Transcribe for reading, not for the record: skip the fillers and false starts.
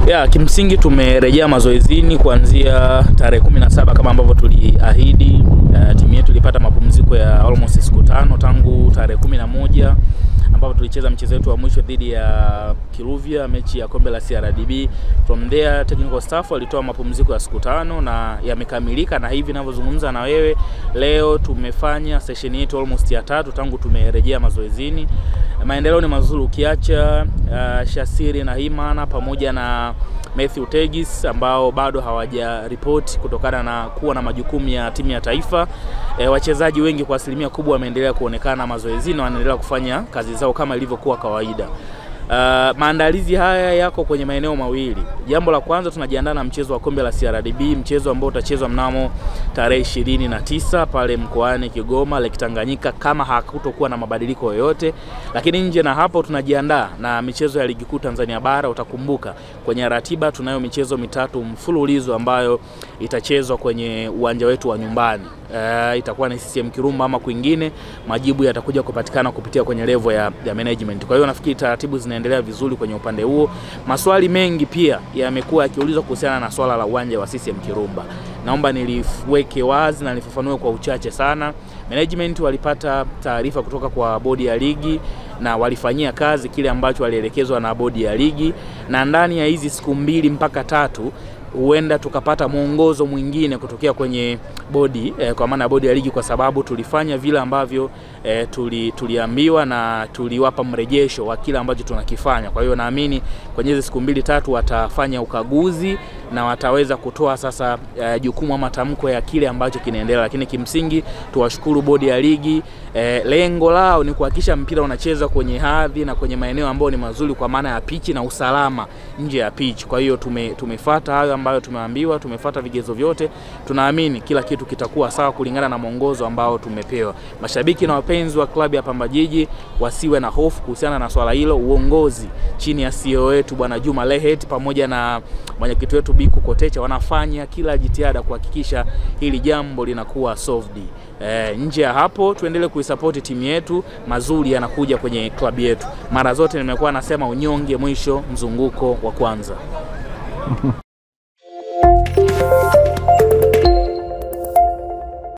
Kimsingi tumerejea mazoezini kuanzia tarehe 17 kama ambavyo tuliahidi. Timu yetu ilipata mapumziko ya almost siku 5 tangu tarehe 11 ambapo tulicheza mchezo wetu wa mwisho dhidi ya Kiruvia, mechi ya kombe la CRDB. From there technical staff walitoa mapumziko ya siku 5 na yamekamilika, na hivi ninavyozungumza na wewe leo tumefanya session yetu almost ya 3 tangu tumerejea mazoezini. Maendeleo ni mazuri, ukiacha Shasiri na Himana pamoja na Matthew Tegis ambao bado hawaja report kutokana na kuwa na majukumu ya timu ya taifa. Wachezaji wengi kwa asilimia kubwa wameendelea kuonekana mazoezini na wanaendelea kufanya kazi zao kama ilivyokuwa kawaida. Maandalizi haya yako kwenye maeneo mawili. Jambo la kwanza, tunajiandaa na mchezo wa kombe la CRDB, mchezo ambao utachezwa mnamo tarehe 29 pale mkoani Kigoma Lake Tanganyika kama hakutokuwa na mabadiliko yoyote. Lakini nje na hapo tunajiandaa na michezo ya ligi kuu Tanzania bara. Utakumbuka kwenye ratiba tunayo michezo 3 mfululizo ambayo itachezwa kwenye uwanja wetu wa nyumbani. Itakuwa ni CCM Kirumba ama kwingine, majibu yatakuja kupatikana kupitia kwenye level ya management. Kwa hiyo nafikiri taratibu zinaendelea vizuri kwenye upande huo. Maswali mengi pia yamekuwa yakiulizwa kuhusiana na swala la uwanja wa CCM Kirumba. Naomba niliweke wazi na nilifafanue kwa uchache sana. Management walipata taarifa kutoka kwa bodi ya ligi na walifanyia kazi kile ambacho walielekezwa na bodi ya ligi, na ndani ya hizi siku 2 mpaka 3 huenda tukapata mwongozo mwingine kutokea kwenye bodi, kwa maana bodi ya ligi, kwa sababu tulifanya vile ambavyo tuliambiwa na tuliwapa mrejesho wa kile ambacho tunakifanya. Kwa hiyo naamini kwenye hizo siku 2-3 watafanya ukaguzi na wataweza kutoa sasa jukumu ama tamko ya kile ambacho kinaendelea. Lakini kimsingi tuwashukuru bodi ya ligi, lengo lao ni kuhakikisha mpira unacheza kwenye hadhi na kwenye maeneo ambayo ni mazuri kwa maana ya pitch na usalama nje ya pitch. Kwa hiyo tumefuata hayo ambayo tumeambiwa, tumefuata vigezo vyote. Tunaamini kila kitu kitakuwa sawa kulingana na mwongozo ambao tumepewa. Mashabiki na wapenzi wa klabu ya Pamba Jiji wasiwe na hofu kuhusiana na swala hilo. Uongozi chini ya CEO wetu Bwana Juma Lehet pamoja na mwenyekiti wetu Biku Kotecha wanafanya kila jitihada kuhakikisha hili jambo linakuwa solved. Nje ya hapo tuendelee kuisupport timu yetu, mazuri yanakuja kwenye klabu yetu. Mara zote nimekuwa nasema unyonge mwisho mzunguko wa kwanza.